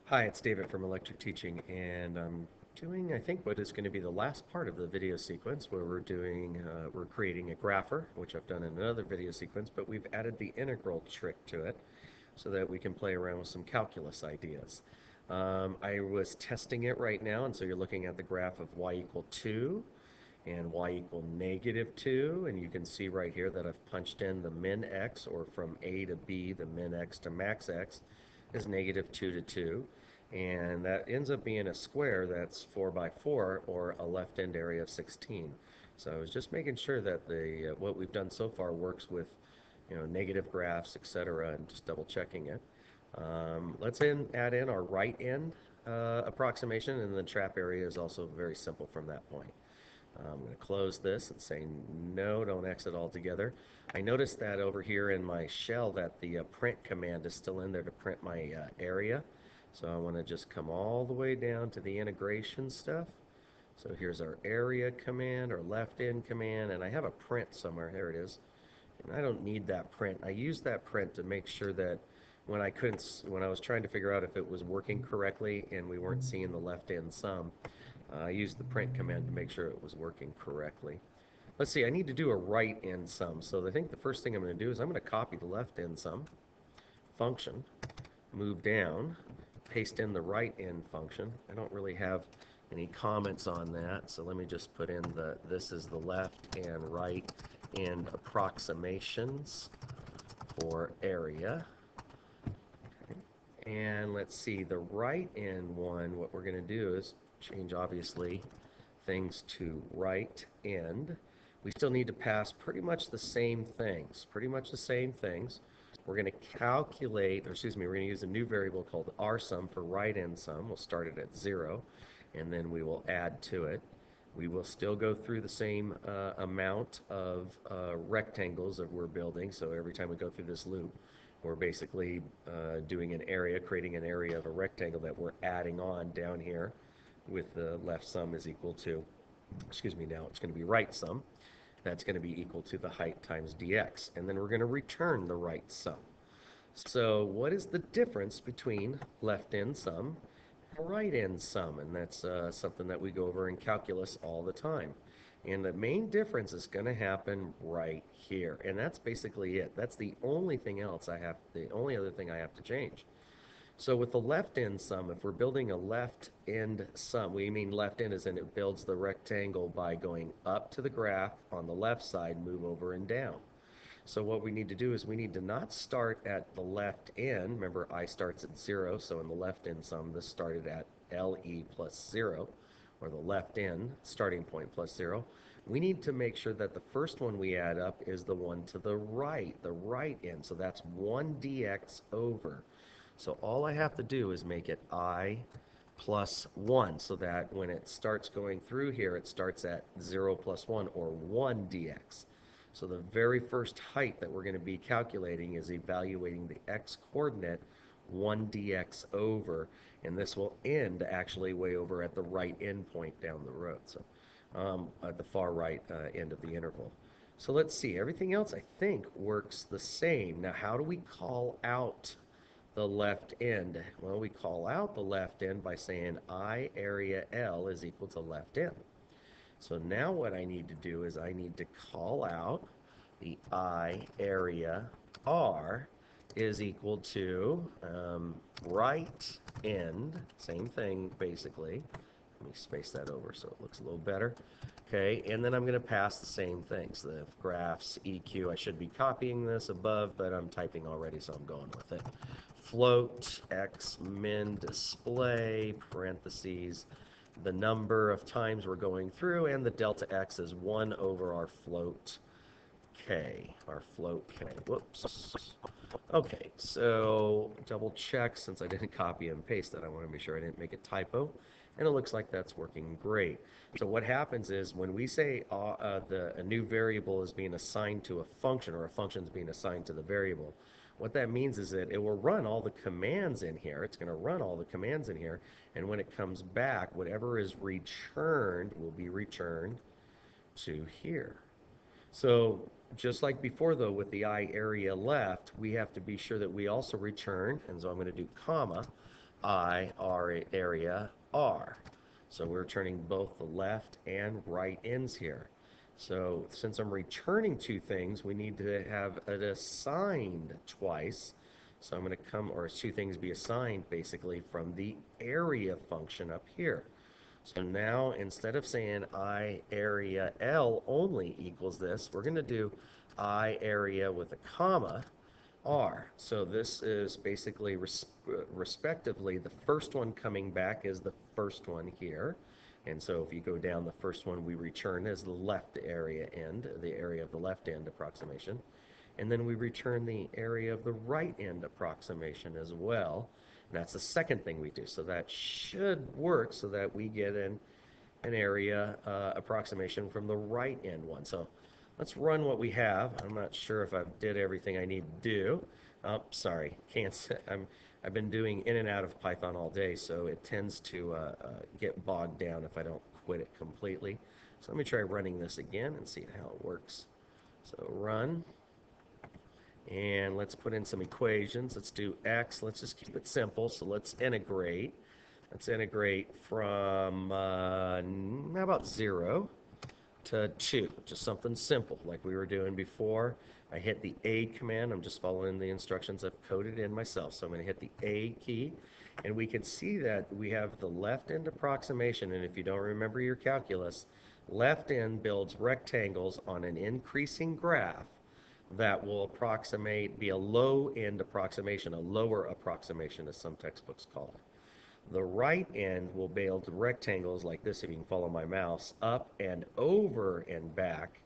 Hi, it's David from Electric Teaching, and I'm doing, I think, what is going to be the last part of the video sequence where we're creating a grapher, which I've done in another video sequence, but we've added the integral trick to it so that we can play around with some calculus ideas. I was testing it right now, and so you're looking at the graph of y equal 2 and y equal negative 2, and you can see right here that I've punched in the min x, or from a to b, the min x to max x is negative 2 to 2, and that ends up being a square that's 4 by 4, or a left end area of 16. So I was just making sure that the what we've done so far works with negative graphs, etc., and just double checking it. Let's add in our right end approximation, and the trap area is also very simple from that point. I'm going to close this and say no, don't exit altogether. I noticed that over here in my shell that the print command is still in there to print my area. So I want to just come all the way down to the integration stuff. So here's our area command, our left in command, and I have a print somewhere. Here it is. And I don't need that print. I use that print to make sure that when I was trying to figure out if it was working correctly and we weren't seeing the left in sum, I used the print command to make sure it was working correctly. Let's see, I need to do a right in sum. So I think the first thing I'm going to do is I'm going to copy the left in sum function, move down, paste in the right in function. I don't really have any comments on that, so let me just put in this is the left and right in approximations for area. And let's see, the right in one, what we're going to do is change, obviously, things to right end. We still need to pass pretty much the same things, We're going to calculate, or excuse me, we're going to use a new variable called rsum for right end sum. We'll start it at 0, and then we will add to it. We will still go through the same amount of rectangles that we're building, so every time we go through this loop, we're basically doing an area, creating an area of a rectangle that we're adding on down here with the left sum is equal to, excuse me, now it's going to be right sum. That's going to be equal to the height times dx. And then we're going to return the right sum. So what is the difference between left end sum and right end sum? And that's something that we go over in calculus all the time. And the main difference is going to happen right here. And that's basically it. That's the only thing else the only other thing I have to change. So with the left end sum, if we're building a left end sum, we mean left end as in it builds the rectangle by going up to the graph on the left side, move over and down. So what we need to do is we need to not start at the left end. Remember, I starts at 0, so in the left end sum, this started at LE plus 0, or the left end starting point plus 0. We need to make sure that the first one we add up is the one to the right end. So that's 1 dx over. So all I have to do is make it I plus 1, so that when it starts going through here, it starts at 0 plus 1, or 1 dx. So the very first height that we're going to be calculating is evaluating the x-coordinate 1 dx over, and this will end actually way over at the right end point down the road, so at the far right end of the interval. So let's see, everything else I think works the same. Now how do we call out the left end? Well, we call out the left end by saying I area L is equal to left end. So now what I need to do is I need to call out the I area R is equal to right end, same thing basically. Let me space that over so it looks a little better. Okay, and then I'm going to pass the same things. The graphs, EQ, I should be copying this above, but I'm typing already, so I'm going with it. Float, X, min, display, parentheses, the number of times we're going through, and the delta X is 1 over our float K. Whoops. Okay, so double check, since I didn't copy and paste that, I want to make sure I didn't make a typo, and it looks like that's working great. So what happens is when we say a new variable is being assigned to a function, or a function is being assigned to the variable, what that means is that it will run all the commands in here. It's going to run all the commands in here, and when it comes back, whatever is returned will be returned to here. So just like before, though, with the I area left, we have to be sure that we also return, and so I'm going to do comma, area R. So we're returning both the left and right ends here. So since I'm returning two things, we need to have it assigned twice. So I'm going to come, or two things be assigned basically from the area function up here. So now instead of saying I area L only equals this, we're going to do I area with a comma R. So this is basically respectively, the first one coming back is the first one here. And so if you go down, the first one we return is the left area end, the area of the left end approximation. And then we return the area of the right end approximation as well. And that's the second thing we do. So that should work so that we get an area approximation from the right end one. So let's run what we have. I'm not sure if I did everything I need to do. Oh, sorry, can't. I've been doing in and out of Python all day, so it tends to get bogged down if I don't quit it completely. So let me try running this again and see how it works. So run, and let's put in some equations. Let's do x. Let's just keep it simple. So let's integrate. Let's integrate from, how about 0 to 2, just something simple like we were doing before. I hit the A command. I'm just following the instructions I've coded in myself. So I'm going to hit the A key, and we can see that we have the left end approximation. And if you don't remember your calculus, left end builds rectangles on an increasing graph that will be a low end approximation, a lower approximation, as some textbooks call it. The right end will build rectangles like this, if you can follow my mouse, up and over and back,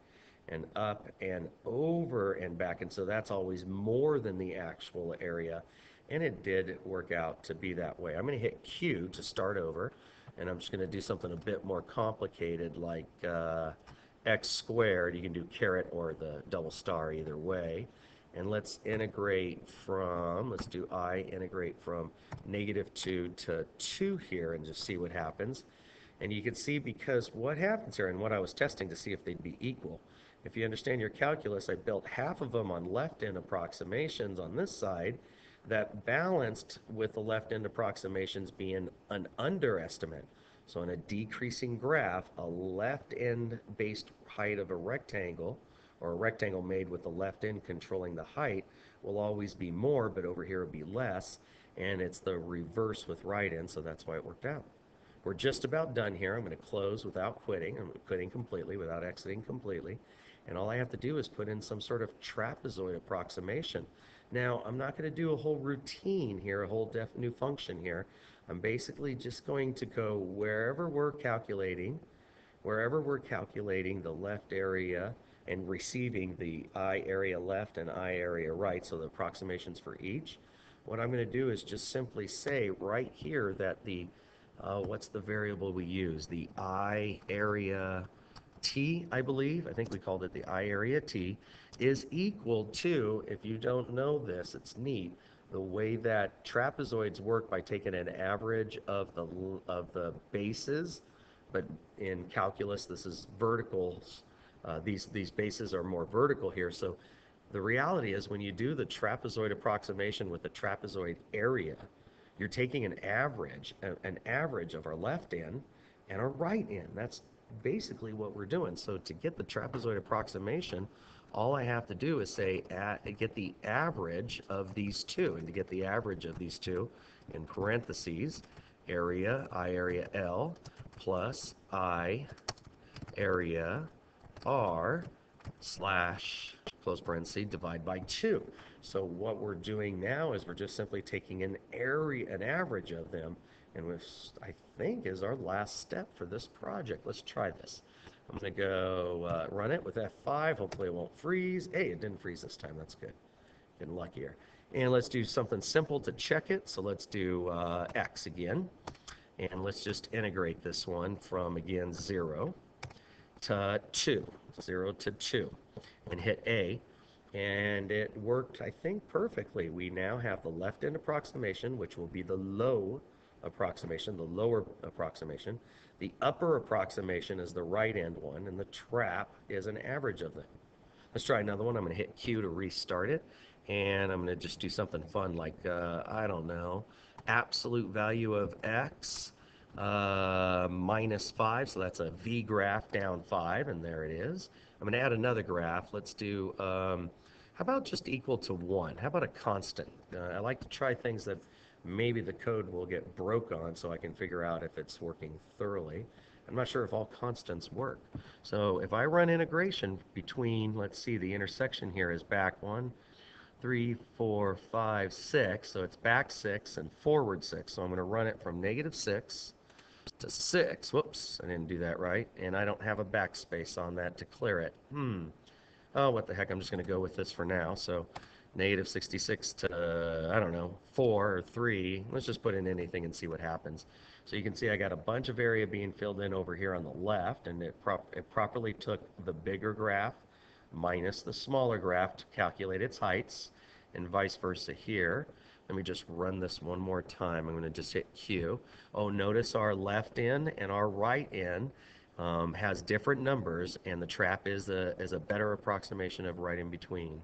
and up and over and back. And so that's always more than the actual area. And it did work out to be that way. I'm going to hit Q to start over. And I'm just going to do something a bit more complicated like x squared. You can do caret or the double star either way. And let's integrate from, let's do I integrate from -2 to 2 here and just see what happens. And you can see, because what happens here, and what I was testing to see if they'd be equal. If you understand your calculus, I built half of them on left-end approximations on this side that balanced with the left-end approximations being an underestimate. So in a decreasing graph, a left-end based height of a rectangle, or a rectangle made with the left end controlling the height, will always be more, but over here it will be less. And it's the reverse with right end, so that's why it worked out. We're just about done here. I'm going to close without quitting. I'm quitting completely without exiting completely. And all I have to do is put in some sort of trapezoid approximation. Now, I'm not going to do a whole routine here, a whole new function here. I'm basically just going to go wherever we're calculating the left area and receiving the I area left and I area right, so the approximations for each. What I'm going to do is just simply say right here that the what's the variable we use? The I area t, I believe. I think we called it the I area t, is equal to, if you don't know this, it's neat, the way that trapezoids work by taking an average of the bases, but in calculus this is verticals. These bases are more vertical here, so the reality is when you do the trapezoid approximation with the trapezoid area, you're taking an average of our left end and our right end. That's basically what we're doing. So to get the trapezoid approximation, all I have to do is say get the average of these two. And to get the average of these two, in parentheses, area, I area L, plus I area R slash, close parenthesis, divide by 2. So what we're doing now is we're just simply taking an average of them, and which I think is our last step for this project. Let's try this. I'm going to go run it with F5. Hopefully it won't freeze. Hey, it didn't freeze this time. That's good. Getting luckier. And let's do something simple to check it. So let's do X again. And let's just integrate this one from, again, 0 to 2. 0 to 2. And hit A. And it worked, I think, perfectly. We now have the left end approximation, which will be the low approximation, the lower approximation. The upper approximation is the right end one, and the trap is an average of them. Let's try another one. I'm going to hit Q to restart it, and I'm going to just do something fun like, I don't know, absolute value of x minus 5, so that's a v graph down 5, and there it is. I'm going to add another graph. Let's do, how about just equal to 1? How about a constant? I like to try things that maybe the code will get broke on so I can figure out if it's working thoroughly. I'm not sure if all constants work. So if I run integration between, let's see, the intersection here is back 1, 3, 4, 5, 6. So it's back 6 and forward 6. So I'm going to run it from -6 to 6. Whoops, I didn't do that right. And I don't have a backspace on that to clear it. Oh, what the heck, I'm just going to go with this for now. So -66 to, I don't know, 4 or 3. Let's just put in anything and see what happens. So you can see I got a bunch of area being filled in over here on the left, and it properly took the bigger graph minus the smaller graph to calculate its heights, and vice versa here. Let me just run this one more time. I'm going to just hit Q. Oh, notice our left end and our right end has different numbers, and the trap is a better approximation of right in between.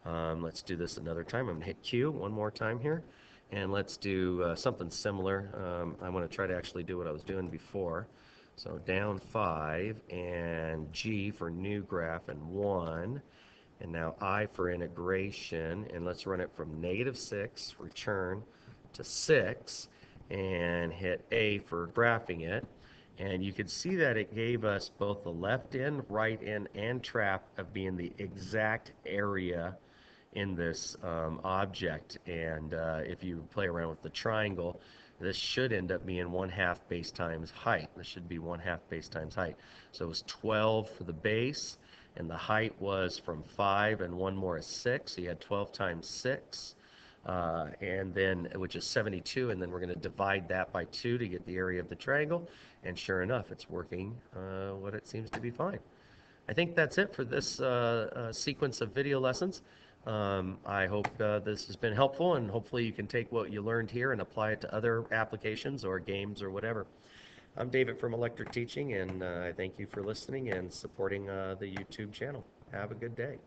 Let's do this another time. I'm going to hit Q one more time here, and let's do something similar. I want to try to actually do what I was doing before. So down 5, and G for new graph, and 1. And now I for integration, and let's run it from -6, return to 6, and hit A for graphing it. And you can see that it gave us both the left end, right end, and trap of being the exact area in this object. And if you play around with the triangle, this should end up being 1/2 base times height. This should be 1/2 base times height. So it was 12 for the base, and the height was from 5, and 1 more is 6. So you had 12 times 6, and then which is 72, and then we're going to divide that by 2 to get the area of the triangle. And sure enough, it's working what it seems to be fine. I think that's it for this sequence of video lessons. I hope this has been helpful, and hopefully you can take what you learned here and apply it to other applications or games or whatever. I'm David from Electric Teaching, and I thank you for listening and supporting the YouTube channel. Have a good day.